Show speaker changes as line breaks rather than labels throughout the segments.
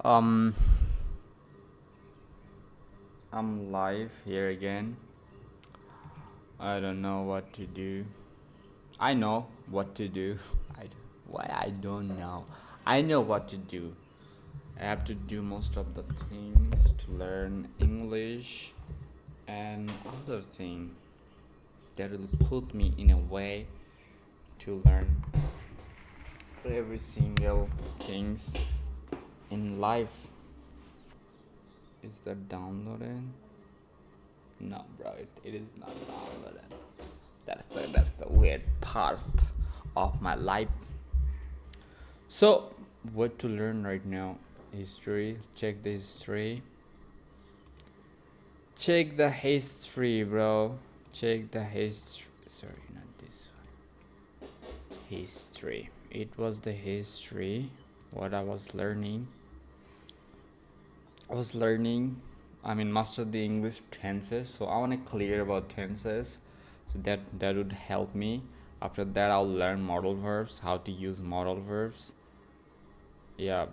Um, I'm live here again. I don't know what to do. I know what to do. Why I don't know. I know what to do. I have to do most of the things to learn English and other thing that will put me in a way to learn every single things in life. Is that downloaded? No, bro, it is not downloaded. That's the weird part of my life. So, what to learn right now? History. Check the history. Check the history, bro. Check the history. Sorry, not this one. History. It was the history. What I was learning. Master the English tenses. So I want to clear about tenses. So that would help me. After that, I'll learn modal verbs, how to use modal verbs. Yeah.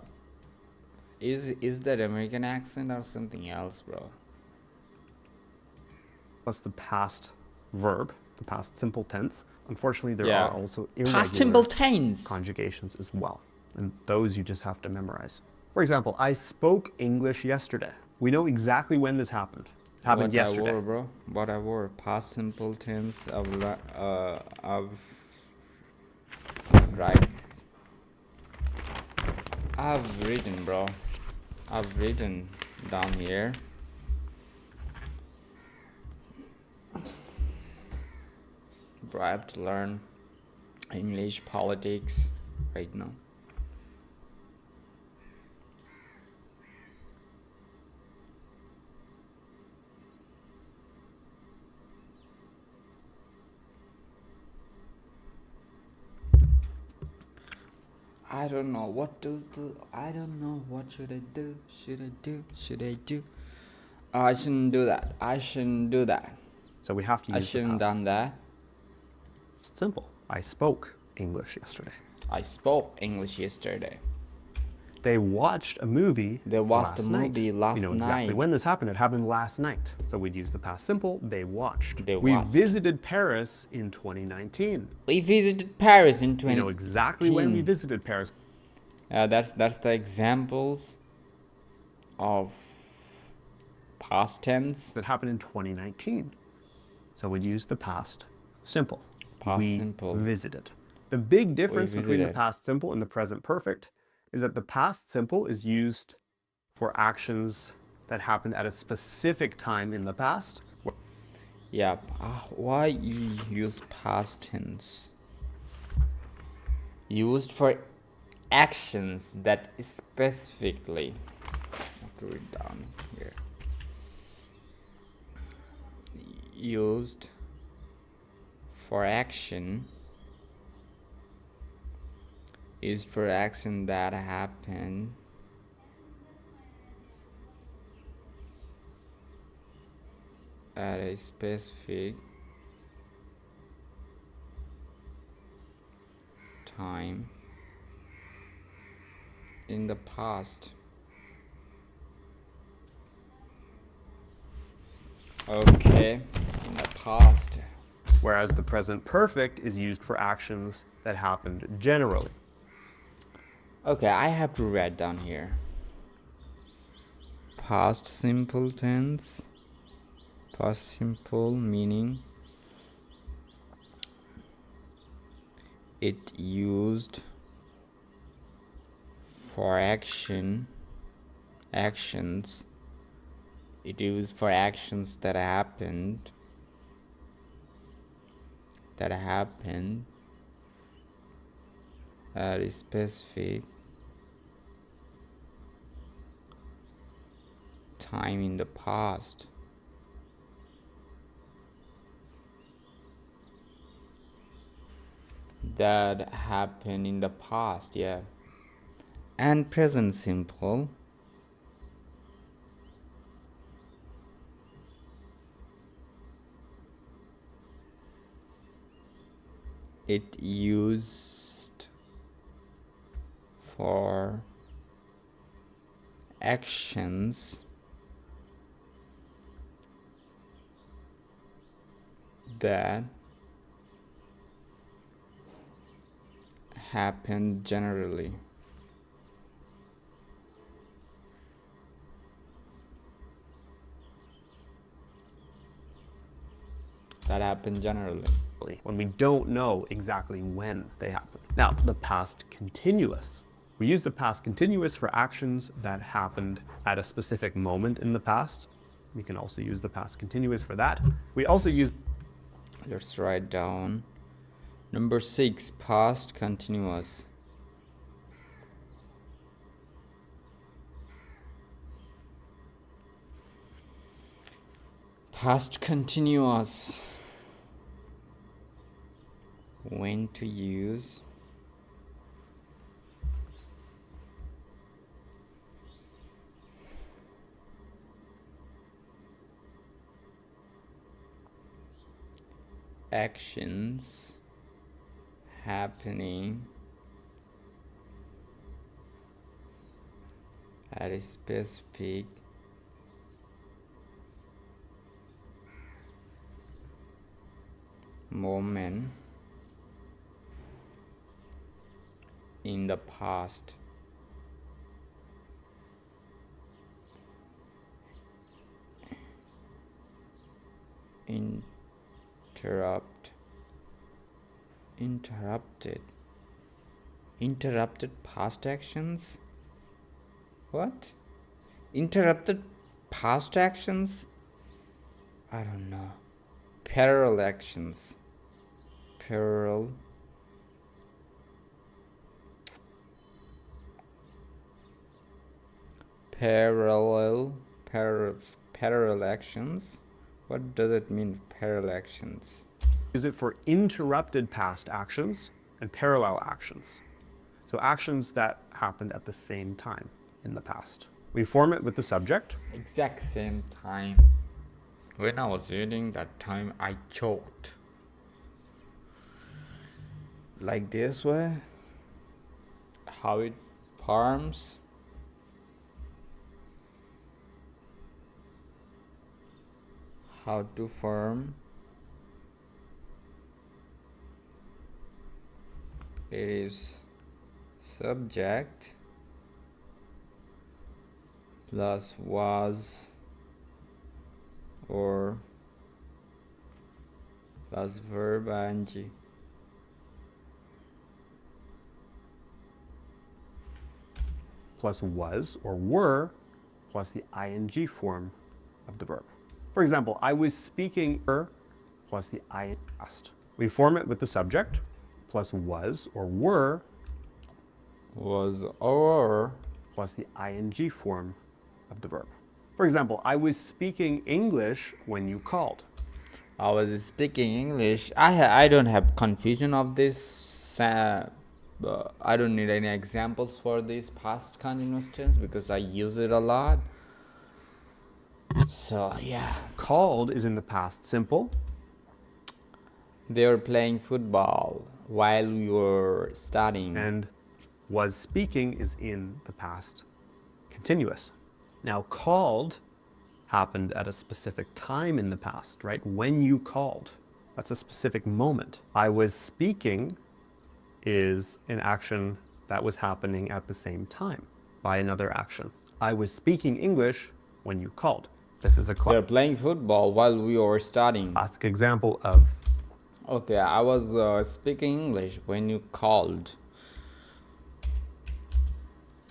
Is that American accent or something else, bro?
Plus the past verb, the past simple tense. Unfortunately, there
Yeah.
are also
Past simple
irregular
tense.
conjugations as well. And those you just have to memorize. For example, I spoke English yesterday. We know exactly when this happened. It happened yesterday.
I wore, bro. What I wore. Past simple tense of right. I've written, bro. I've written down here. Bro, I have to learn English politics right now. I don't know what to do. I don't know what should I do. Should I do? Should I do? I shouldn't do that. I shouldn't do that.
So we have to
I
use the
shouldn't
past.
done that.
It's simple. I spoke English yesterday.
I spoke English yesterday.
They watched a movie
They watched a
last night.
movie last
You know exactly
night.
when this happened. It happened last night. So we'd use the past simple. They watched.
They
We
watched.
visited Paris in 2019.
We visited Paris in
We know exactly when we visited Paris.
That's the examples of past tense.
That happened in 2019. So we'd use the past simple.
Past
we
simple.
visited. The big difference between the
visited.
past simple and the present perfect is that the past simple is used for actions that happened at a specific time in the past.
Yeah. Why you use past tense? Used for actions that specifically. I have to read down here. Used for action. Used for action that happened at a specific time in the past. Okay, in the past.
Whereas the present perfect is used for actions that happened generally.
Okay, I have to write down here. Past simple tense. Past simple meaning it used for actions. It used for actions that happened at a specific time in the past. That happened in the past, yeah. And present simple it used for actions that happen generally. That happen generally.
When we don't know exactly when they happen. Now, the past continuous. We use the past continuous for actions that happened at a specific moment in the past. We can also use the past continuous for that. We also use...
Let's write down. Number 6, past continuous. Past continuous. When to use. Actions happening at a specific moment in the past. Interrupted past actions. What? Interrupted past actions? I don't know. Parallel actions. Parallel actions. What does it mean, parallel actions?
Use it for interrupted past actions and parallel actions. So actions that happened at the same time in the past. We form it with the subject.
Exact same time. When I was reading that time, I choked. Like this way. How it forms. How to form. It is subject plus was or plus verb ing.
Plus was or were plus the ing form of the verb. For example, I was speaking plus the ing past. We form it with the subject plus was or were
Was or
plus the ing form of the verb. For example, I was speaking English when you called.
I was speaking English. I don't have confusion of this. I don't need any examples for this past continuous tense because I use it a lot. So yeah.
Called is in the past simple.
They were playing football while we were studying.
And was speaking is in the past continuous. Now, called happened at a specific time in the past, right? When you called, that's a specific moment. I was speaking is an action that was happening at the same time by another action. I was speaking English when you called. This is a
They're playing football while we were studying.
classic example of...
Okay, I was speaking English when you called.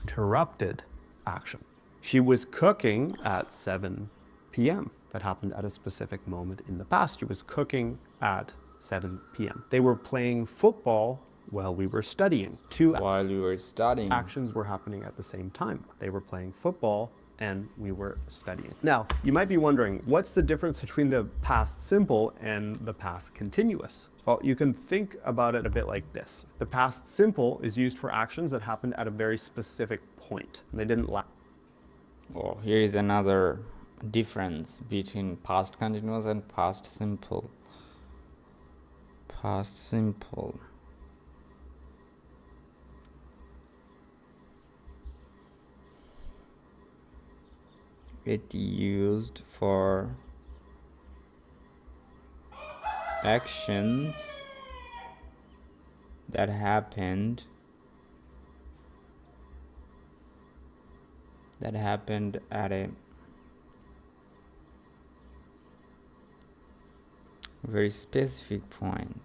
Interrupted action. She was cooking at 7 p.m. That happened at a specific moment in the past. She was cooking at 7 p.m. They were playing football while we were studying.
While we were studying.
Actions were happening at the same time. They were playing football and we were studying. Now, you might be wondering, what's the difference between the past simple and the past continuous? Well, you can think about it a bit like this. The past simple is used for actions that happened at a very specific point, and they didn't last.
Oh, here is another difference between past continuous and past simple. Past simple. It used for actions that happened at a very specific point.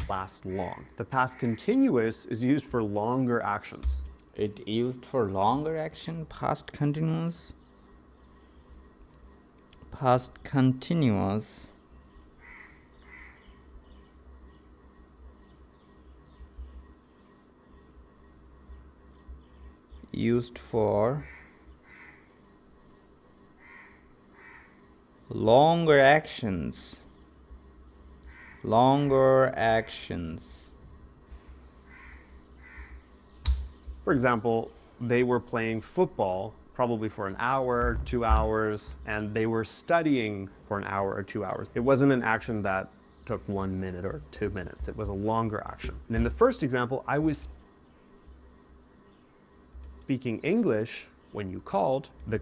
Last long. The past continuous is used for longer actions.
It used for longer action, past continuous. Past continuous used for longer actions. Longer actions.
For example, they were playing football probably for an hour, 2 hours, and they were studying for an hour or 2 hours. It wasn't an action that took 1 minute or 2 minutes. It was a longer action. And in the first example, I was speaking English when you called. The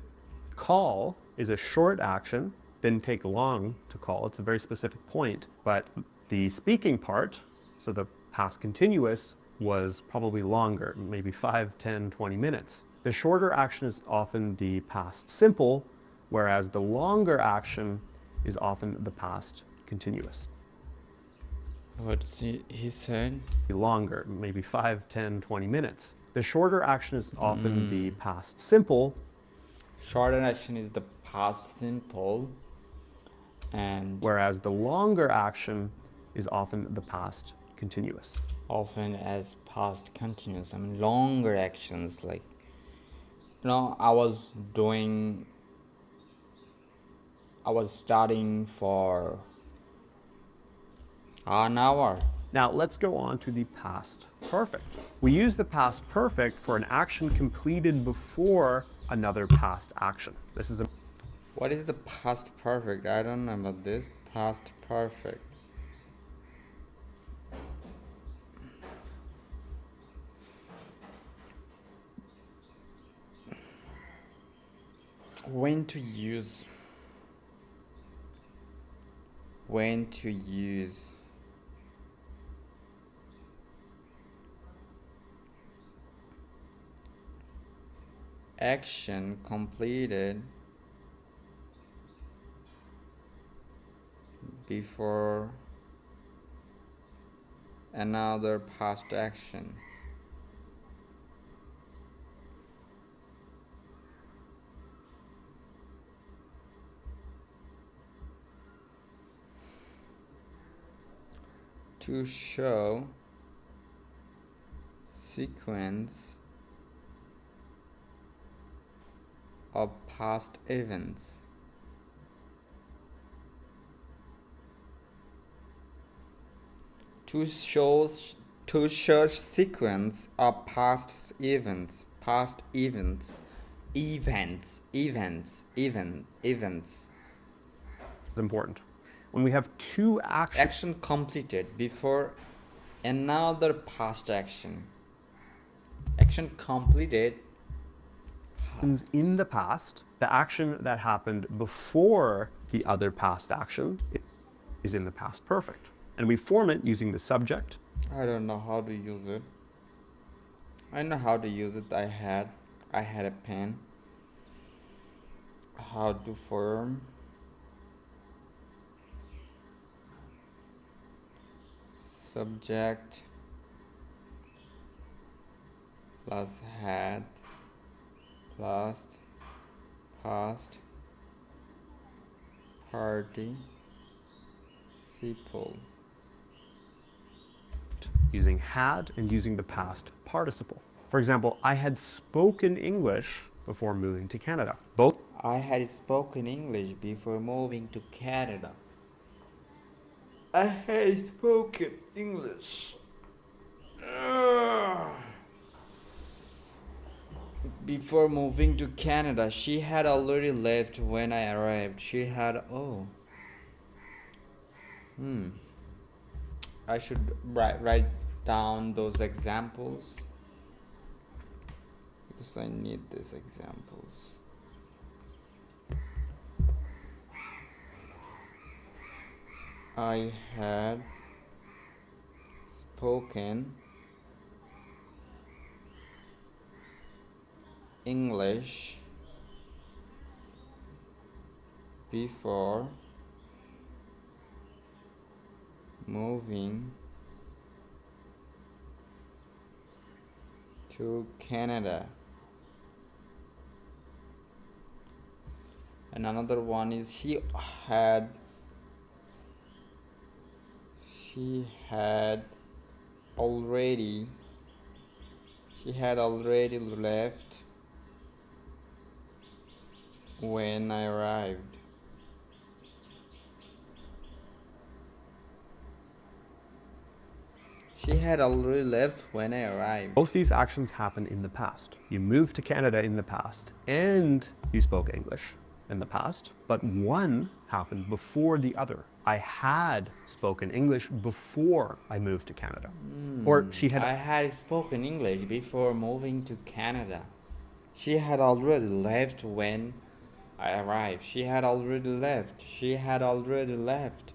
call is a short action, didn't take long to call. It's a very specific point, but the speaking part, so the past continuous, was probably longer, maybe 5, 10, 20 minutes. The shorter action is often the past simple, whereas the longer action is often the past continuous.
What he said?
Longer, maybe 5, 10, 20 minutes. The shorter action is often the past simple.
Shorter action is the past simple, and
whereas the longer action is often the past continuous.
Often as past continuous. I mean, longer actions, like, I was studying for an hour.
Now let's go on to the past perfect. We use the past perfect for an action completed before another past action.
What is the past perfect? I don't know about this. Past perfect. When to use action completed before another past action. To show sequence of past events. To show sequence of past events. Events.
It's important. When we have two actions.
Action completed before another past action. Action completed
in the past, the action that happened before the other past action is in the past perfect. And we form it using the subject.
I don't know how to use it. I know how to use it. I had a pen. How to form subject plus had plus past participle.
Using had and using the past participle. For example, I had spoken English before moving to Canada. Both.
I had spoken English before moving to Canada. I had spoken English before moving to Canada. She had already left when I arrived. I should write down those examples because I need these examples. I had spoken English before moving to Canada. And another one is she had already left when I arrived. She had already left when I arrived.
Both these actions happen in the past. You moved to Canada in the past and you spoke English in the past, but one happened before the other. I had spoken English before I moved to Canada. Or she had...
I had spoken English before moving to Canada. She had already left when I arrived. She had already left. She had already left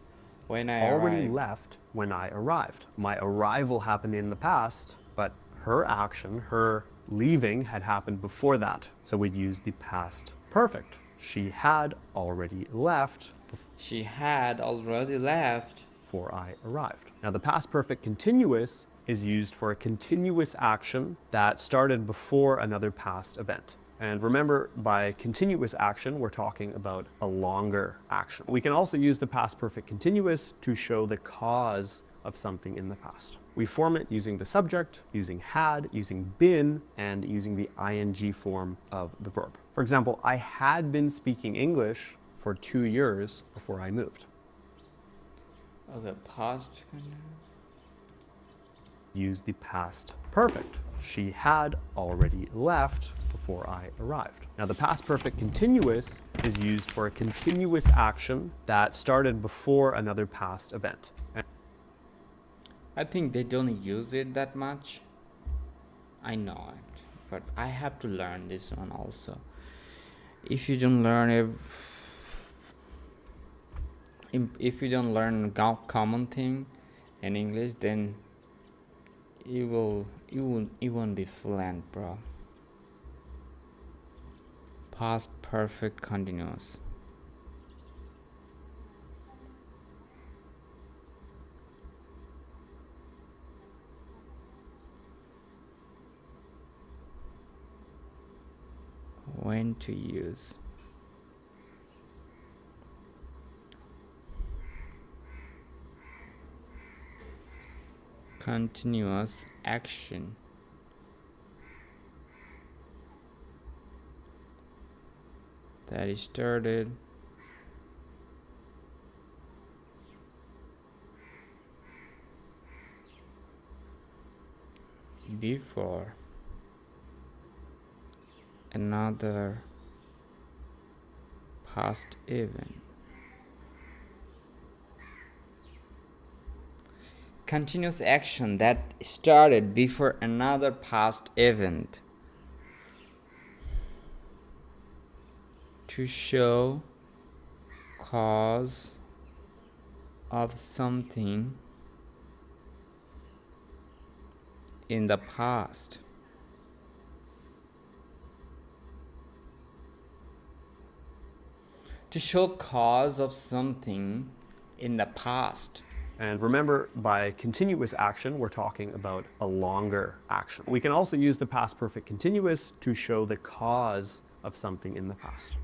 when I
already
arrived.
left when I arrived. My arrival happened in the past, but her action, her leaving, had happened before that. So we'd use the past perfect. She had already left.
She had already left
before I arrived. Now the past perfect continuous is used for a continuous action that started before another past event. And remember, by continuous action, we're talking about a longer action. We can also use the past perfect continuous to show the cause of something in the past. We form it using the subject, using had, using been, and using the ing form of the verb. For example, I had been speaking English for 2 years before I moved.
Okay, past.
Use the past perfect. She had already left before I arrived. Now the past perfect continuous is used for a continuous action that started before another past event.
I think they don't use it that much. I know it, but I have to learn this one also. If you don't learn if you don't learn common thing in English, then you won't be fluent, bro. Past perfect continuous. When to use. Continuous action. That is started before another past event. Continuous action that started before another past event. To show cause of something in the past. To show cause of something in the past.
And remember, by continuous action, we're talking about a longer action. We can also use the past perfect continuous to show the cause of something in the past.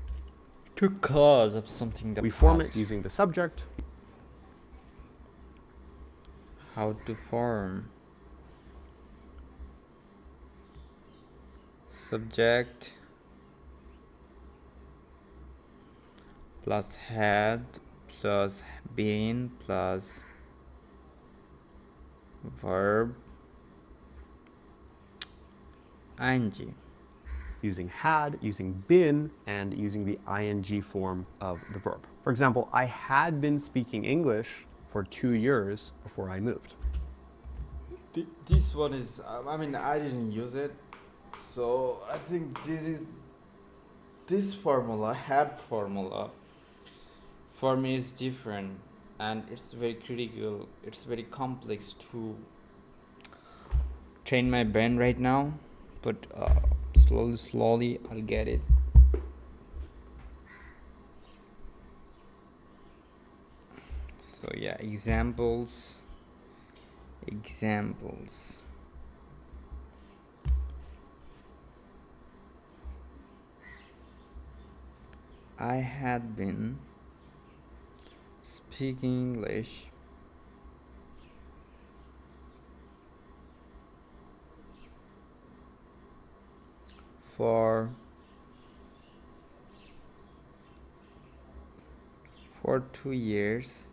To cause of something in the past.
We form it using the subject.
How to form. Subject plus had plus been plus verb ing.
Using had, using been, and using the ing form of the verb. For example, I had been speaking English for 2 years before I moved.
This one is, I mean, I didn't use it, so I think this formula, had formula, for me is different, and it's very critical, it's very complex to train my brain right now, but slowly I'll get it. So yeah, examples. I had been speaking English for 2 years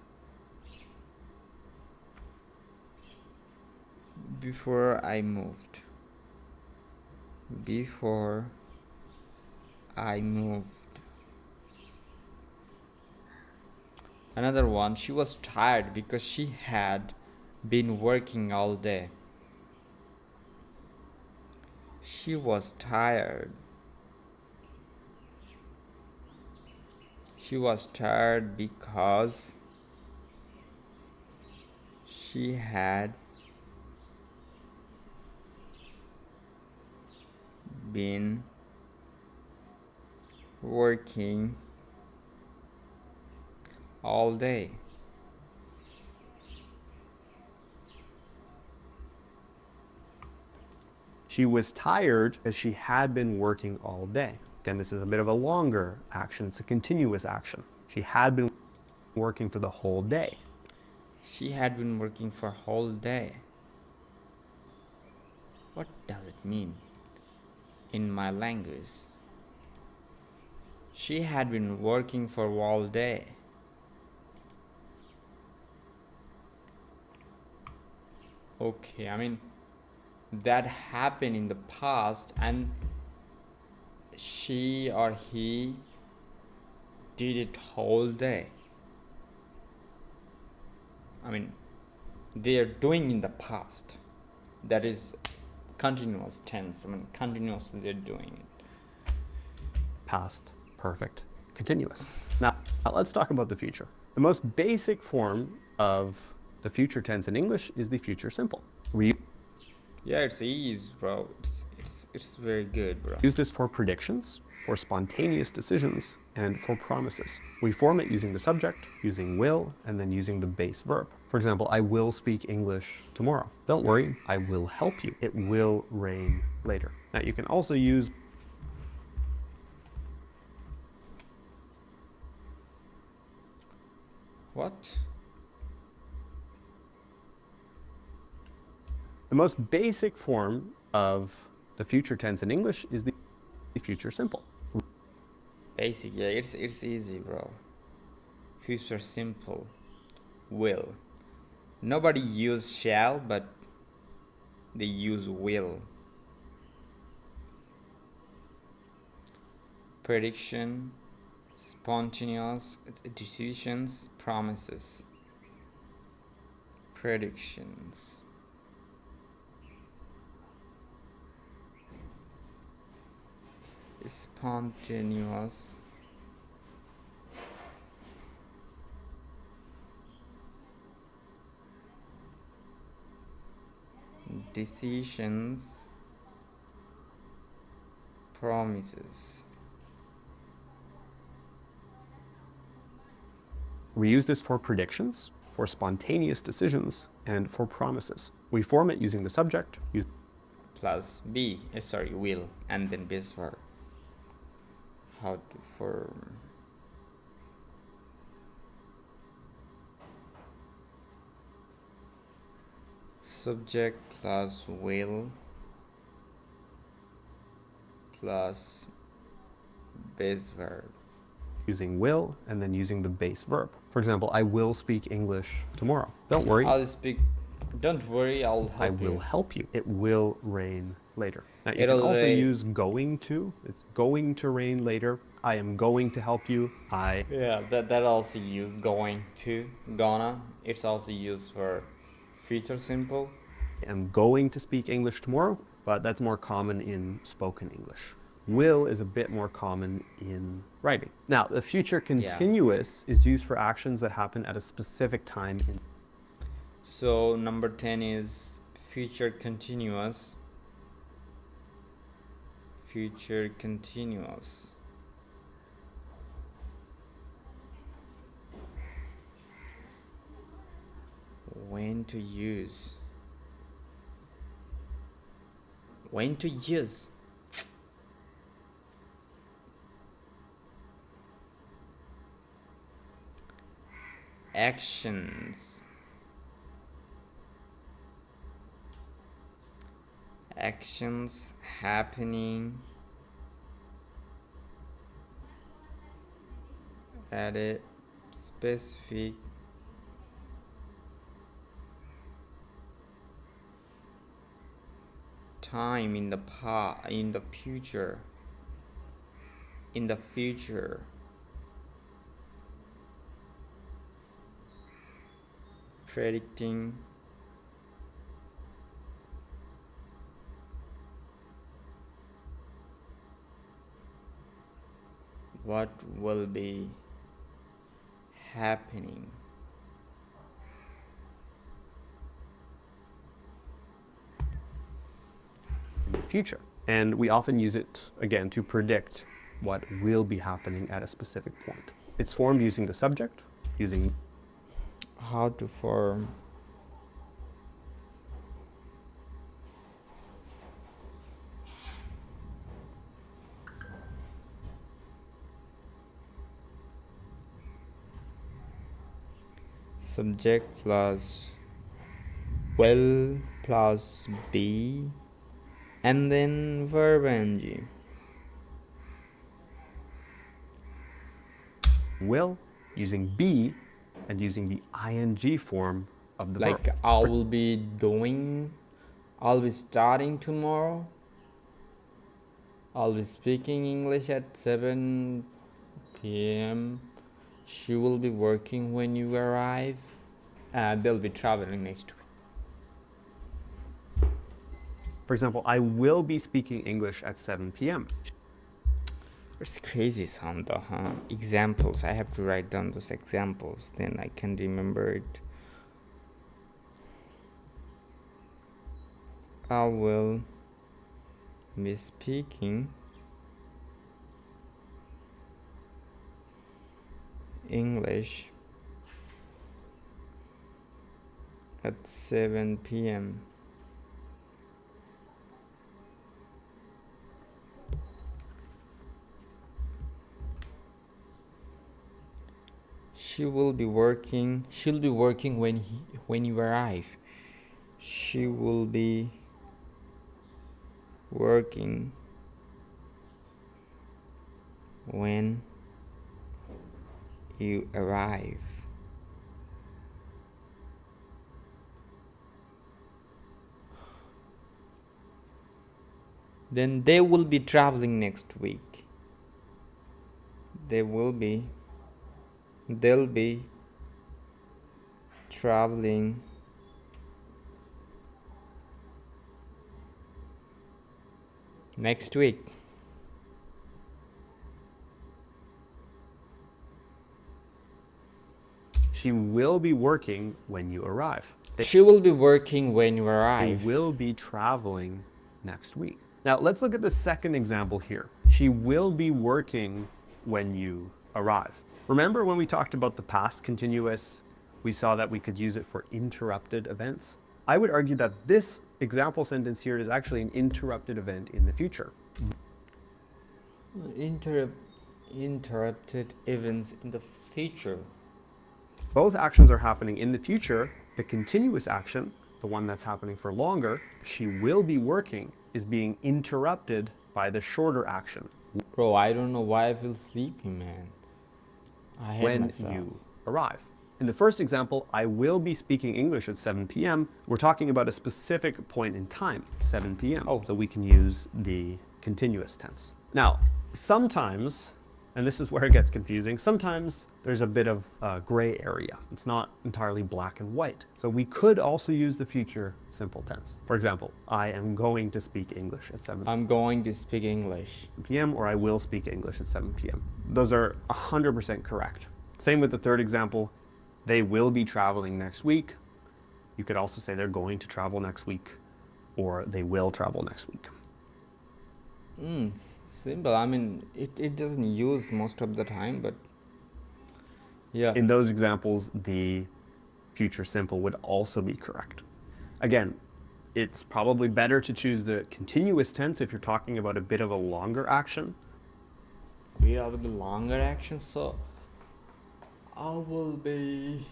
before I moved. Another one, she was tired because she had been working all day. She was tired. She was tired because she had been working all day.
She was tired as she had been working all day. Again, this is a bit of a longer action. It's a continuous action. She had been working for the whole day.
She had been working for a whole day. What does it mean in my language? She had been working for all day. Okay, I mean, that happened in the past and she or he did it whole day. I mean, they are doing in the past. That is continuous tense. I mean, continuously they're doing it.
Past, perfect, continuous. Now, let's talk about the future. The most basic form of the future tense in English is the future simple.
Yeah, it's easy, bro. It's very good, bro.
Use this for predictions, for spontaneous decisions, and for promises. We form it using the subject, using will, and then using the base verb. For example, I will speak English tomorrow. Don't worry, I will help you. It will rain later. Now you can also use
What?
the most basic form of the future tense in English is the future simple.
Basic, yeah, it's easy, bro. Future simple. Will. Nobody use shall, but they use will. Prediction, spontaneous decisions, promises. Predictions. Spontaneous decisions, promises.
We use this for predictions, for spontaneous decisions, and for promises. We form it using the subject,
Plus will, and then base verb. How to form subject plus will plus base verb.
using will, and then using the base verb. For example, I will speak English tomorrow. Don't worry,
Don't worry, I'll help
I
you.
will help you. It will rain later. Now you
It'll
can also
rain.
use going to. It's going to rain later. I am going to help you.
Yeah, that also use going to, gonna. It's also used for future simple.
am going to speak English tomorrow, but that's more common in spoken English. Will is a bit more common in writing. Now, the future continuous is used for actions that happen at a specific time in.
So number 10 is future continuous. Future continuous. When to use. When to use. Actions. Actions happening at a specific time in the future. In the future. Predicting what will be happening.
In the future. And we often use it, again, to predict what will be happening at a specific point. It's formed using the subject, using.
How to form subject plus will plus be and then verb ing.
Will using be and using the ing form of the
Like
verb.
I will be doing, I'll be starting tomorrow, I'll be speaking English at 7 p.m. She will be working when you arrive. They'll be traveling next week.
For example, I will be speaking English at 7 p.m.
It's crazy sound though, huh? Examples. I have to write down those examples, then I can remember it. I will be speaking English at 7 p.m. She'll be working when you arrive. She will be working when you arrive. Then they will be traveling next week. They'll be traveling next week.
She will be working when you arrive.
She will be working when you
They
arrive.
will be traveling next week. Now let's look at the second example here. She will be working when you arrive. Remember when we talked about the past continuous, we saw that we could use it for interrupted events? I would argue that this example sentence here is actually an interrupted event in the future.
Interrupted events in the future.
Both actions are happening in the future. The continuous action, the one that's happening for longer, she will be working, is being interrupted by the shorter action.
Bro, I don't know why I feel sleepy, man. I hate
When
myself.
you arrive. In the first example, I will be speaking English at 7 p.m. We're talking about a specific point in time, 7 p.m.
Oh.
So we can use the continuous tense. Now, sometimes And this is where it gets confusing. Sometimes there's a bit of gray area. It's not entirely black and white. So we could also use the future simple tense. For example, I am going to speak English at 7
I'm going to speak English.
p.m. or I will speak English at 7 p.m. Those are 100% correct. Same with the third example. They will be traveling next week. You could also say they're going to travel next week, or they will travel next week.
Simple. I mean, it doesn't use most of the time, but yeah.
In those examples, the future simple would also be correct. Again, it's probably better to choose the continuous tense if you're talking about a bit of a longer action.
We have the longer action, so I will be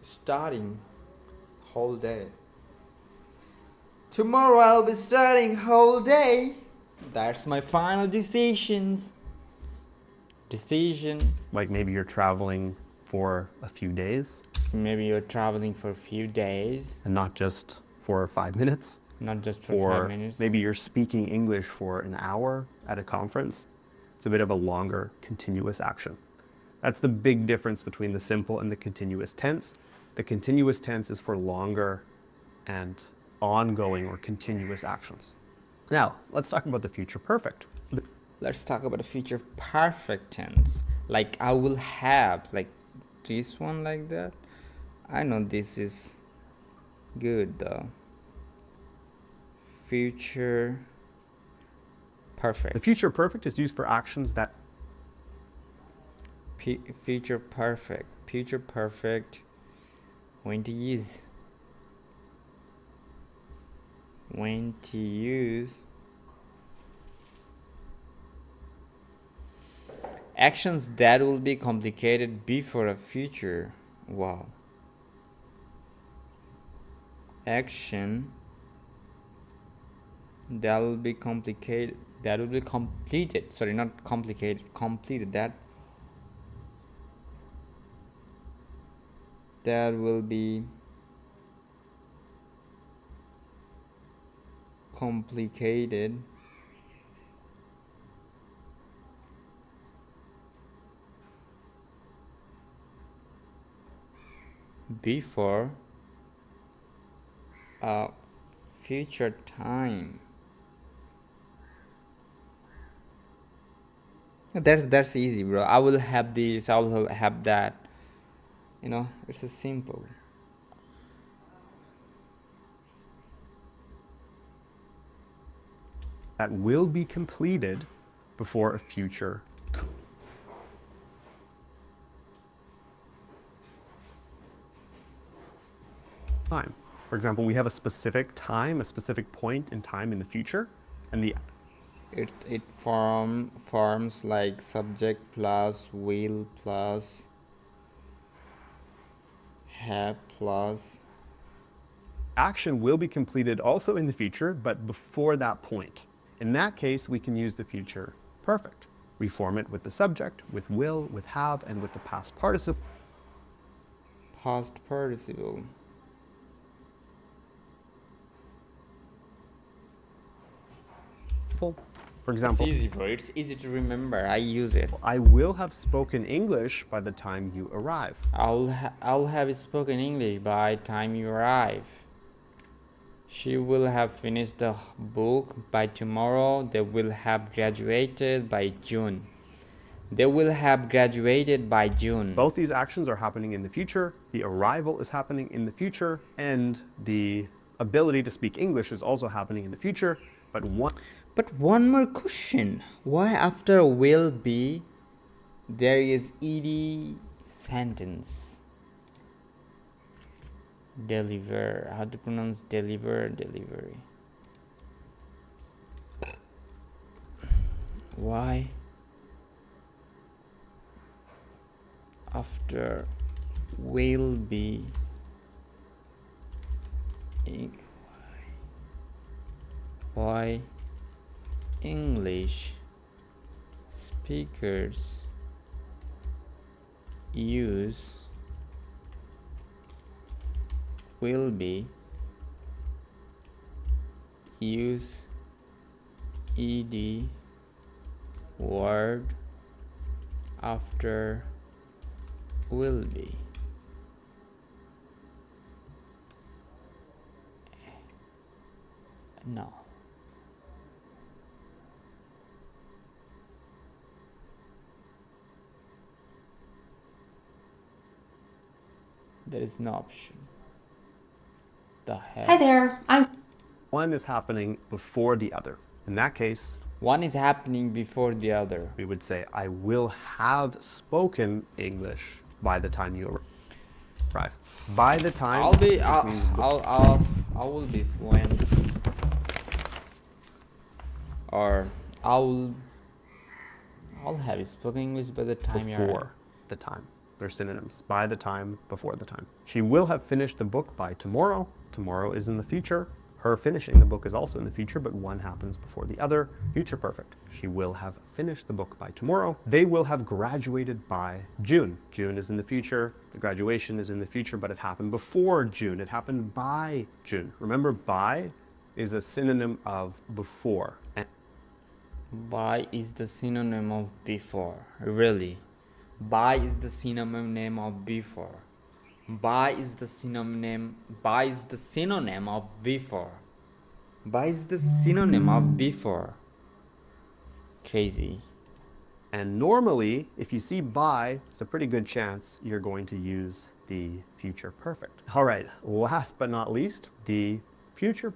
starting whole day. Tomorrow I'll be starting whole day. That's my final decision.
Like maybe you're traveling for a few days
Maybe you're traveling for a few days,
and not just for 5 minutes.
not just for
Or
5 minutes.
maybe you're speaking English for an hour at a conference. It's a bit of a longer continuous action. That's the big difference between the simple and the continuous tense. The continuous tense is for longer and ongoing or continuous actions. Now, let's talk about the future perfect.
Let's talk about the future perfect tense. Like I will have, like this one, like that. I know this is good though. Future perfect.
The future perfect is used for actions that
Future perfect. Future perfect. When to use. When to use. Actions that will be complicated before a future. Wow. Action that will be complicated. That will be completed. Sorry, not complicated. Completed. That will be complicated before a future time. That's easy, bro. I will have this, I will have that. You know, it's a simple.
will be completed before a future time. For example, we have a specific time, a specific point in time in the future, and the
It forms like subject plus will plus have plus.
action will be completed also in the future, but before that point. In that case, we can use the future perfect. We form it with the subject, with will, with have, and with the past participle.
Past participle.
For example,
It's easy, bro. It's easy to remember. I use it.
I will have spoken English by the time you arrive.
I'll have spoken English by time you arrive. She will have finished the book by tomorrow. They will have graduated by June. They will have graduated by June.
Both these actions are happening in the future. The arrival is happening in the future, and the ability to speak English is also happening in the future.
But one more question. Why after will be there is ed sentence? Deliver. How to pronounce deliver? Delivery. Why after will be why English speakers use will be, use ed word after will be. No. There is no option. The heck?
Hi there.
One is happening before the other. In that case,
One is happening before the other.
we would say, I will have spoken English by the time you arrive. By the time
I'll be.
just means
I will be fluent. Or I'll have spoken English by the time you're.
before the time. They're synonyms. By the time, before the time. She will have finished the book by tomorrow. Tomorrow is in the future. Her finishing the book is also in the future, but one happens before the other. Future perfect. She will have finished the book by tomorrow. They will have graduated by June. June is in the future. The graduation is in the future, but it happened before June. It happened by June. Remember, by is a synonym of before. And
By is the synonym of before. Really. By is the synonym of before. By is the synonym. By is the synonym of before. By is the synonym of before. Crazy.
And normally, if you see by, it's a pretty good chance you're going to use the future perfect. All right, last but not least, the future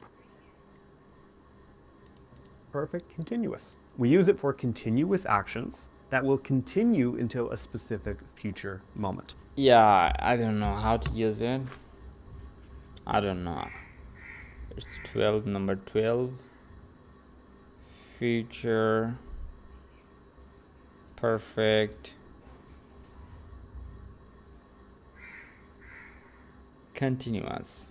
perfect continuous. We use it for continuous actions that will continue until a specific future moment.
Yeah, I don't know how to use it. I don't know. It's 12, number 12. Future perfect continuous.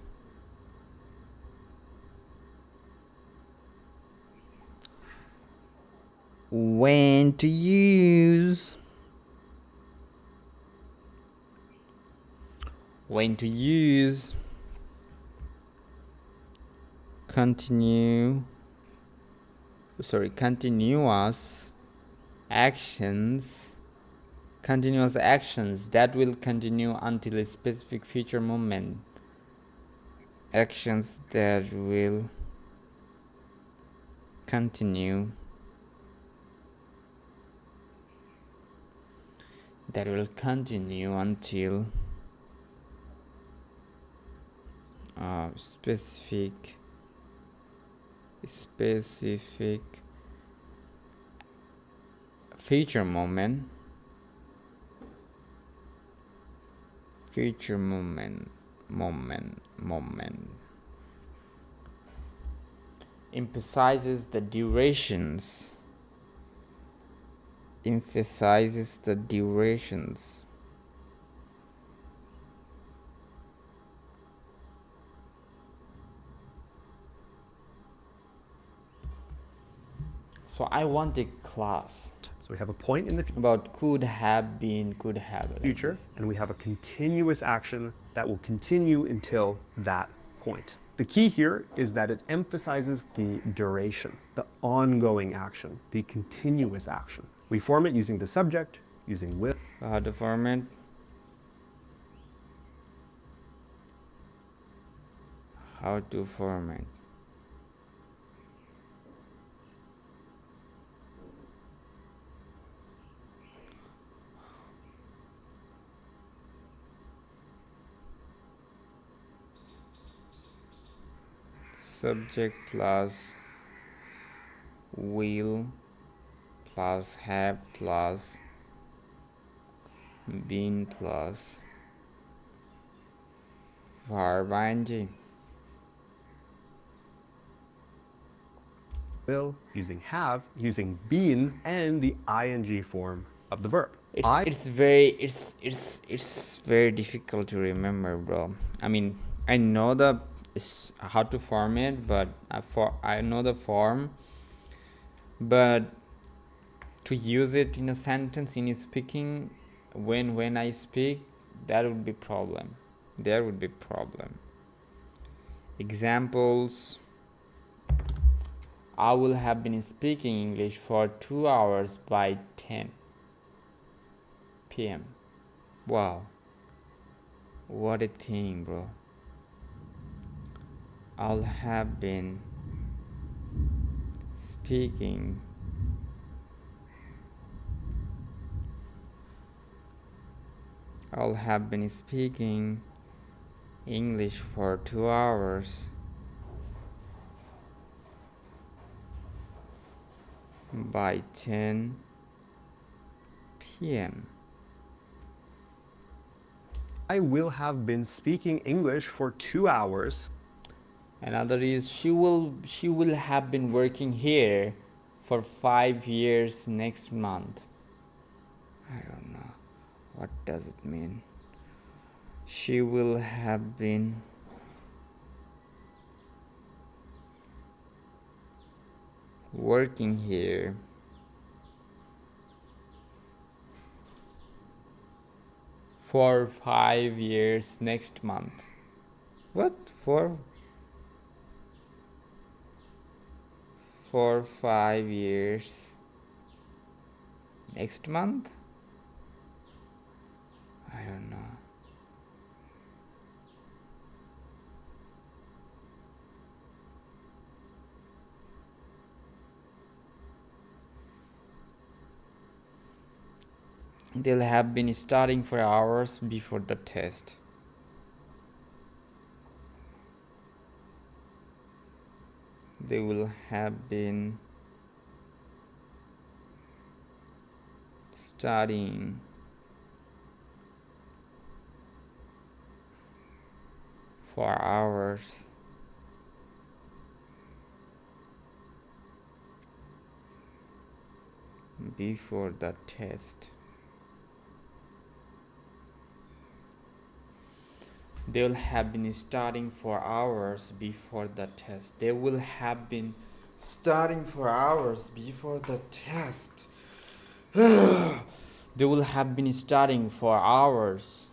When to use. When to use continuous actions that will continue until a specific future moment. Actions that will continue until specific future moment emphasizes the durations So I want a class
So we have a point in the
about could have been, could have. Like
future,
this.
and we have a continuous action that will continue until that point. The key here is that it emphasizes the duration, the ongoing action, the continuous action. We form it using the subject, using will.
How to form it? How to form it? Subject plus will plus have plus been plus verb ing.
Will, using have, using been, and the ing form of the verb.
It's very difficult to remember, bro. I mean, I know how to form it, but I know the form, but to use it in a sentence in speaking, when I speak, that would be problem. There would be problem. Examples: I will have been speaking English for 2 hours by 10. p.m. Wow, what a thing, bro. I'll have been speaking I'll have been speaking English for 2 hours by 10 p.m.
I will have been speaking English for 2 hours.
Another is she will have been working here for 5 years next month. I don't know. What does it mean? She will have been working here for 5 years next month. What? For 5 years next month? I don't know. They'll have been studying for hours before the test. They will have been studying for hours before the test. They'll have been studying for hours before the test. They will have been studying for hours before the test. They will have been studying for hours.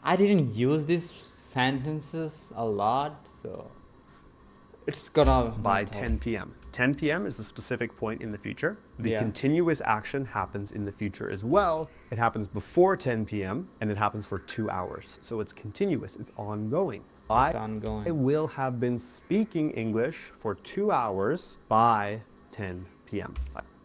I didn't use these sentences a lot, so it's gonna
By 10 p.m. 10 p.m. is the specific point in the future. The
Yeah.
continuous action happens in the future as well. It happens before 10 p.m. and it happens for 2 hours. So it's continuous, it's ongoing.
It's
I
ongoing.
will have been speaking English for 2 hours by 10 p.m.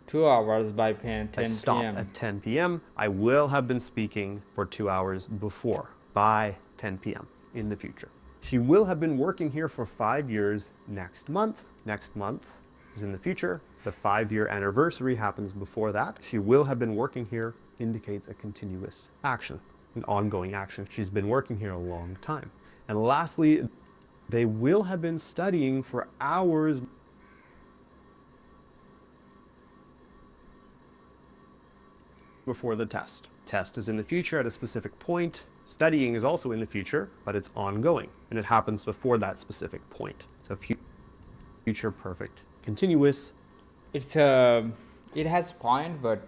2 hours by 10
I stop
p.m.
at 10 p.m. I will have been speaking for 2 hours before, by 10 p.m. in the future. She will have been working here for 5 years next month. Next month is in the future. The 5-year anniversary happens before that. She will have been working here indicates a continuous action, an ongoing action. She's been working here a long time. And lastly, they will have been studying for hours before the test. Test is in the future at a specific point. Studying is also in the future, but it's ongoing, and it happens before that specific point. So future perfect continuous.
It has point, but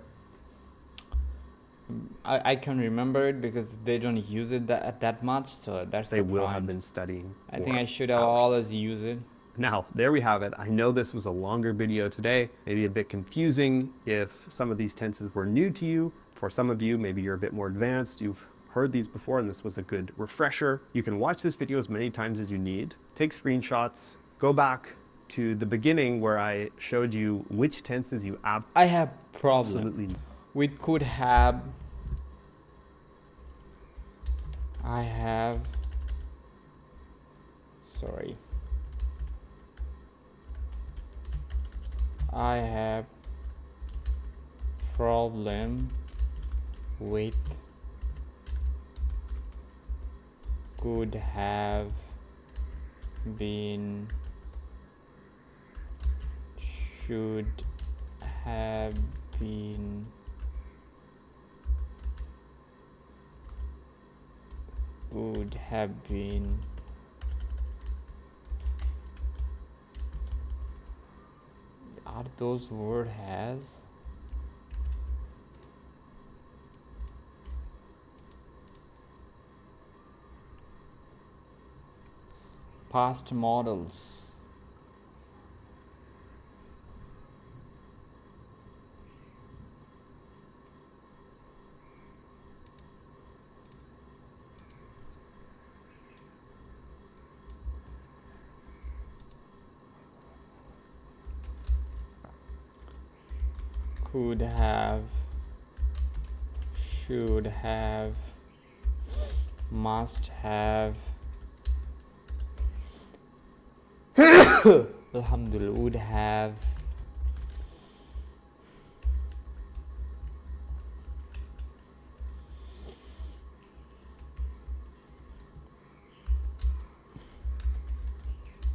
I can remember it because they don't use it that much, so that's
They
the
will
point.
have been studying
I
for
think I should have
hours.
always used it.
Now, there we have it. I know this was a longer video today, maybe a bit confusing if some of these tenses were new to you. For some of you, maybe you're a bit more advanced. You've heard these before and this was a good refresher. You can watch this video as many times as you need. Take screenshots, go back to the beginning where I showed you which tenses you
I have problem
absolutely
with could have. I have. Sorry. I have problem with could have been, should have been, would have been. Are those word has? past models. Could have, should have, must have, alhamdulillah, would have,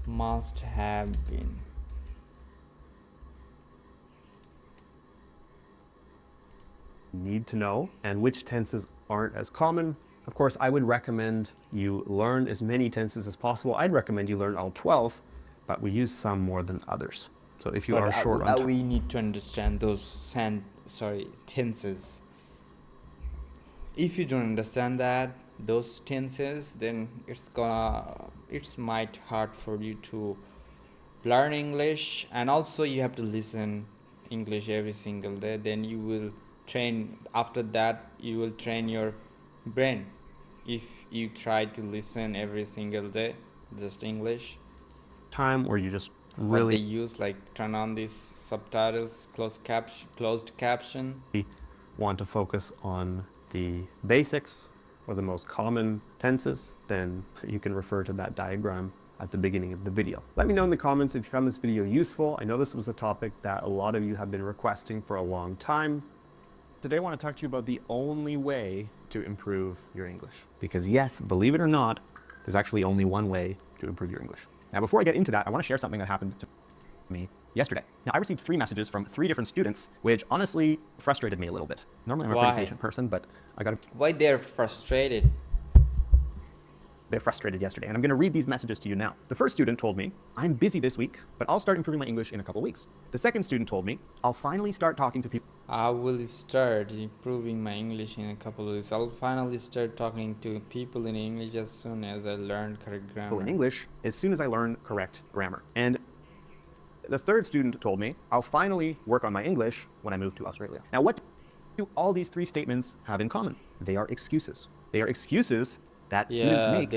must have been.
Need to know, and which tenses aren't as common. Of course, I would recommend you learn as many tenses as possible. I'd recommend you learn all 12, but we use some more than others. So if you are short on time,
we need to understand those tenses. If you don't understand those tenses, then it's might hard for you to learn English, and also you have to listen English every single day. Then you will train, after that you will train your brain. If you try to listen every single day just English,
time where you just
what they
really
use, like turn on these subtitles, closed caption.
want to focus on the basics or the most common tenses, then you can refer to that diagram at the beginning of the video. Let me know in the comments if you found this video useful. I know this was a topic that a lot of you have been requesting for a long time. Today I want to talk to you about the only way to improve your English. Because yes, believe it or not, there's actually only one way to improve your English. Now, before I get into that, I want to share something that happened to me yesterday. Now, I received 3 messages from 3 different students, which honestly frustrated me a little bit. Normally I'm a pretty patient person, but I got
Why they're frustrated?
They're frustrated yesterday, and I'm going to read these messages to you now. The first student told me, I'm busy this week, but I'll start improving my English in a couple weeks. The second student told me, I'll finally start talking to people.
I will start improving my English in a couple of weeks. I'll finally start talking to people in English as soon as I learn correct grammar.
In English as soon as I learn correct grammar. And the third student told me, I'll finally work on my English when I move to Australia. Now, what do all these 3 statements have in common? They are excuses. They are excuses that students make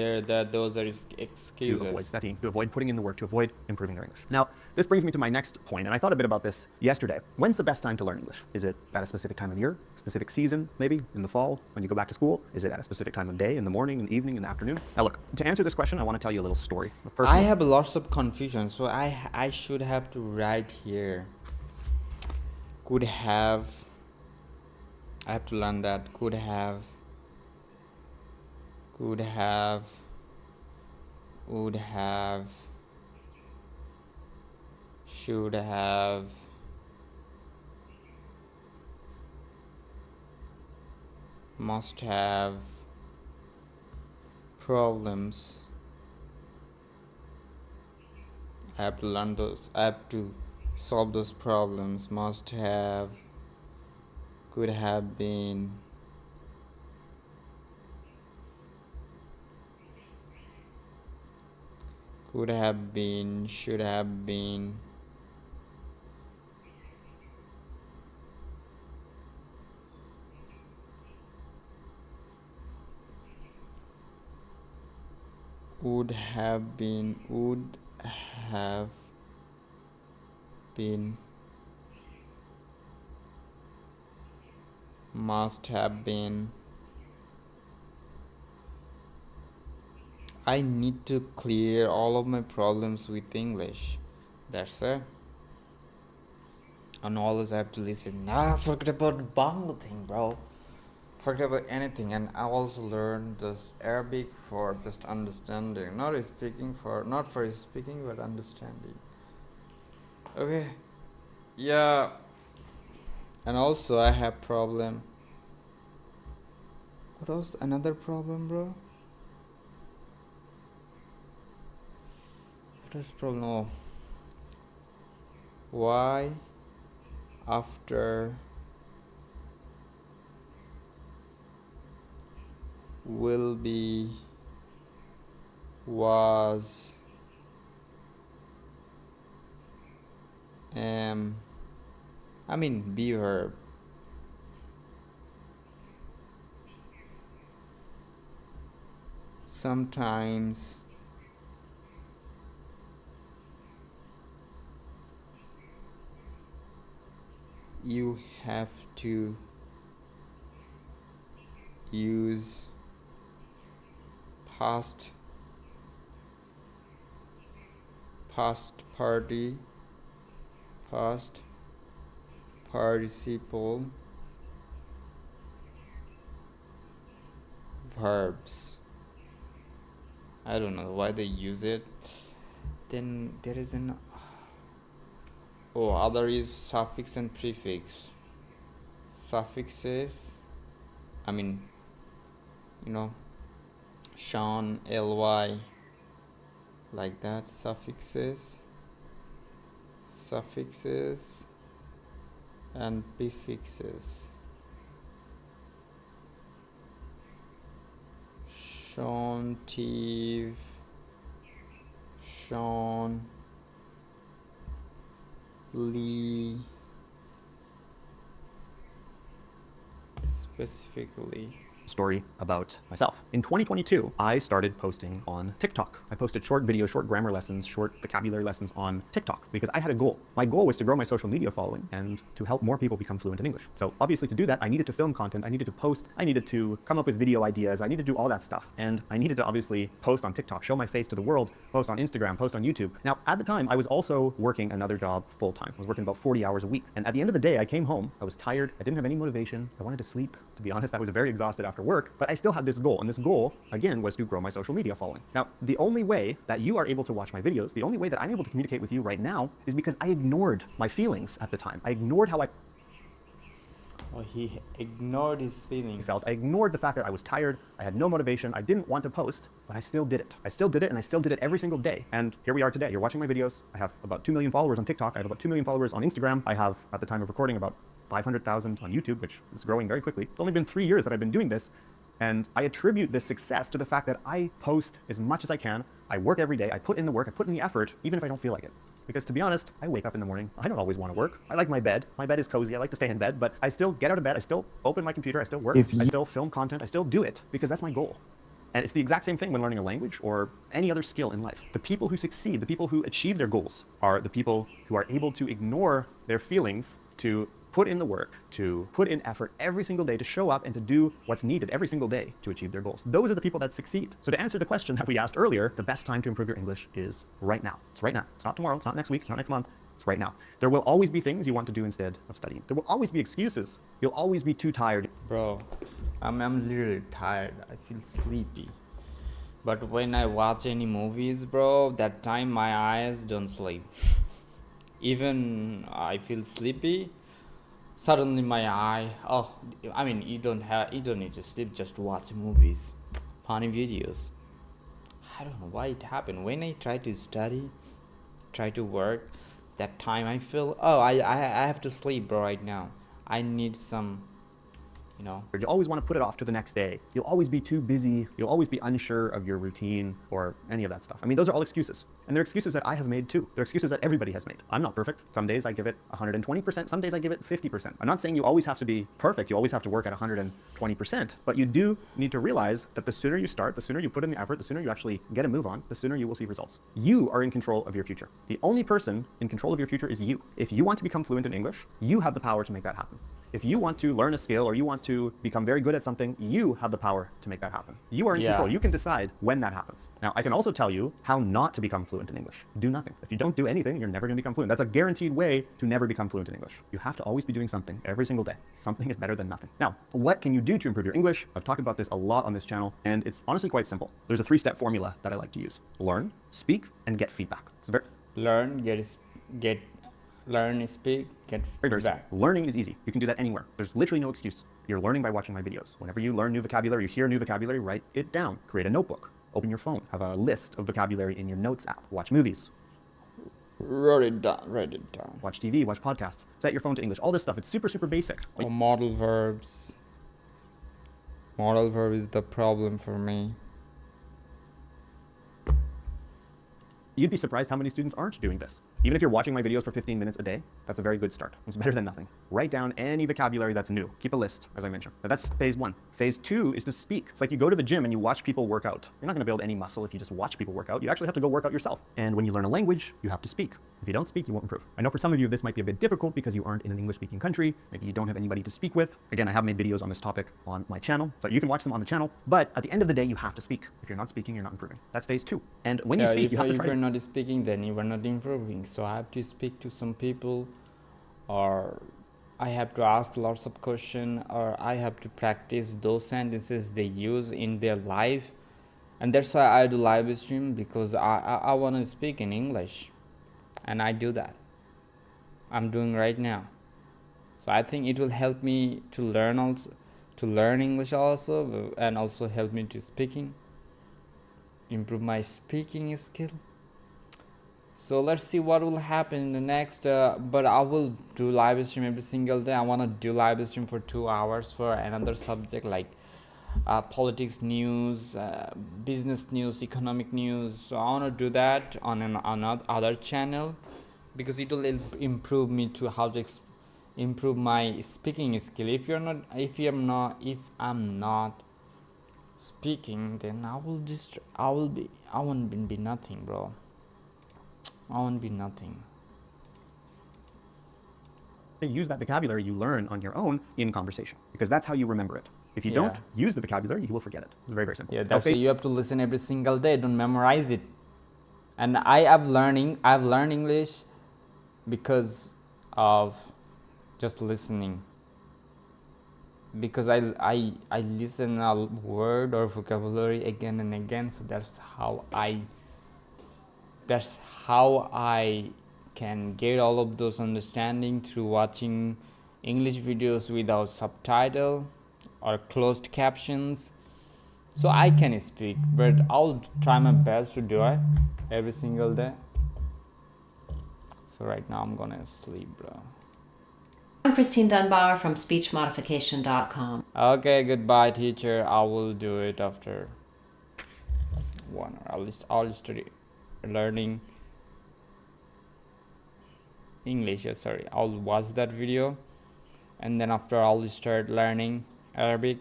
those are excuses
to avoid studying, to avoid putting in the work, to avoid improving their English. Now, this brings me to my next point, and I thought a bit about this yesterday. When's the best time to learn English? Is it at a specific time of year, specific season, maybe in the fall when you go back to school? Is it at a specific time of day, in the morning, in the evening, in the afternoon? Now look, to answer this question, I want to tell you a little story.
I have lots of confusion, so I should have to write here. Could have, I have to learn that. Could have, would have, should have, must have, problems. I have to learn those. I have to solve those problems. Must have, could have been, could have been, should have been, would have been, must have been. I need to clear all of my problems with English. That's it. And always I have to listen. Forget about the Bangla thing, bro. Forget about anything. And I also learned this Arabic for just understanding, not for speaking, but understanding. Okay. Yeah. And also I have problem. What was another problem, bro? What is problem? Oh. Why after will be, was, Um, I mean, be verb. Sometimes you have to use past party past participle verbs. I don't know why they use it. Then there is an other is suffix and prefix. Suffixes, I mean, Sean, ly, like that. Suffixes and prefixes. Sean, Steve, Sean, Lee, specifically.
Story about myself. In 2022, I started posting on TikTok. I posted short videos, short grammar lessons, short vocabulary lessons on TikTok because I had a goal. My goal was to grow my social media following and to help more people become fluent in English. So obviously to do that, I needed to film content, I needed to post, I needed to come up with video ideas, I needed to do all that stuff. And I needed to obviously post on TikTok, show my face to the world, post on Instagram, post on YouTube. Now, at the time, I was also working another job full-time. I was working about 40 hours a week. And at the end of the day, I came home, I was tired, I didn't have any motivation, I wanted to sleep. To be honest, I was very exhausted after work, but I still had this goal. And this goal, again, was to grow my social media following. Now, the only way that you are able to watch my videos, the only way that I'm able to communicate with you right now is because I ignored my feelings at the time. I ignored how I
he ignored his feelings.
I ignored the fact that I was tired, I had no motivation, I didn't want to post, but I still did it. I still did it, and I still did it every single day. And here we are today. You're watching my videos. I have about 2 million followers on TikTok. I have about 2 million followers on Instagram. I have, at the time of recording, about 500,000 on YouTube, which is growing very quickly. It's only been 3 years that I've been doing this. And I attribute this success to the fact that I post as much as I can. I work every day. I put in the work. I put in the effort, even if I don't feel like it. Because to be honest, I wake up in the morning. I don't always want to work. I like my bed. My bed is cozy. I like to stay in bed, but I still get out of bed. I still open my computer. I still work. I still film content. I still do it because that's my goal. And it's the exact same thing when learning a language or any other skill in life. The people who succeed, the people who achieve their goals are the people who are able to ignore their feelings, to put in the work, to put in effort every single day, to show up and to do what's needed every single day to achieve their goals. Those are the people that succeed. So to answer the question that we asked earlier, the best time to improve your English is right now. It's right now. It's not tomorrow. It's not next week. It's not next month. It's right now. There will always be things you want to do instead of studying. There will always be excuses. You'll always be too tired.
Bro, I'm literally tired. I feel sleepy. But when I watch any movies, bro, that time my eyes don't sleep. Even I feel sleepy, suddenly my eye, you don't need to sleep, just watch movies, funny videos. I don't know why it happened. When I try to study, try to work, that time I feel, I have to sleep, bro, right now. I need some,
You always want to put it off to the next day. You'll always be too busy. You'll always be unsure of your routine or any of that stuff. I mean, those are all excuses. And they're excuses that I have made too. They're excuses that everybody has made. I'm not perfect. Some days I give it 120%. Some days I give it 50%. I'm not saying you always have to be perfect. You always have to work at 120%. But you do need to realize that the sooner you start, the sooner you put in the effort, the sooner you actually get a move on, the sooner you will see results. You are in control of your future. The only person in control of your future is you. If you want to become fluent in English, you have the power to make that happen. If you want to learn a skill or you want to become very good at something, you have the power to make that happen. You are in control. You can decide when that happens. Now, I can also tell you how not to become fluent in English. Do nothing. If you don't do anything, you're never going to become fluent. That's a guaranteed way to never become fluent in English. You have to always be doing something every single day. Something is better than nothing. Now, what can you do to improve your English? I've talked about this a lot on this channel, and it's honestly quite simple. There's a 3-step formula that I like to use. Learn, speak, and get feedback. It's very
learn, speak, get feedback.
Learning is easy. You can do that anywhere. There's literally no excuse. You're learning by watching my videos. Whenever you learn new vocabulary, you hear new vocabulary, write it down. Create a notebook. Open your phone. Have a list of vocabulary in your notes app. Watch movies.
Write it down.
Watch TV, watch podcasts. Set your phone to English. All this stuff. It's super, super basic.
Modal verbs. Modal verb is the problem for me.
You'd be surprised how many students aren't doing this.
Even if you're watching my videos for 15 minutes a day, that's a very good start. It's better than nothing. Write down any vocabulary that's new. Keep a list, as I mentioned. Now that's phase 1. Phase 2 is to speak. It's like you go to the gym and you watch people work out. You're not going to build any muscle if you just watch people work out. You actually have to go work out yourself. And when you learn a language, you have to speak. If you don't speak, you won't improve. I know for some of you this might be a bit difficult because you aren't in an English-speaking country. Maybe you don't have anybody to speak with. Again, I have made videos on this topic on my channel, so you can watch them on the channel. But at the end of the day, you have to speak. If you're not speaking, you're not improving. That's phase 2. And when you speak, you have to try.
If you're not speaking, then you are not improving. So I have to speak to some people, or I have to ask lots of questions, or I have to practice those sentences they use in their life. And that's why I do live stream, because I want to speak in English, and I do that. I'm doing right now. So I think it will help me to learn English also, and also help me to improve my speaking skill. So let's see what will happen in the next, but I will do live stream every single day. I want to do live stream for 2 hours for another subject, like politics news, business news, economic news. So I want to do that on another channel, because it will improve me to how to improve my speaking skill. If I'm not speaking, then I won't be nothing, bro. I won't be nothing.
Use that vocabulary you learn on your own in conversation, because that's how you remember it. If you don't use the vocabulary, you will forget it. It's very, very simple.
Yeah, that's why you have to listen every single day. Don't memorize it. And I've learned English because of just listening. Because I listen a word or vocabulary again and again, so that's how I can get all of those understanding through watching English videos without subtitle or closed captions. So I can speak, but I'll try my best to do it every single day. So right now I'm gonna sleep, bro.
I'm Christine Dunbar from speechmodification.com.
Okay, goodbye, teacher. I will do it after 1 hour. I'll study learning English. Sorry, I'll watch that video, and then after I'll start learning Arabic.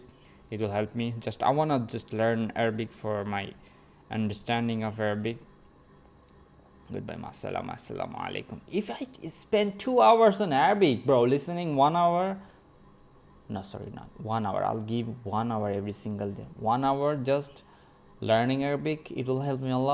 It will help me. I wanna just learn Arabic for my understanding of Arabic. Goodbye, assalamu alaikum. If I spend 2 hours on Arabic, bro, listening 1 hour, no, sorry, not 1 hour. I'll give 1 hour every single day. 1 hour just learning Arabic. It will help me a lot.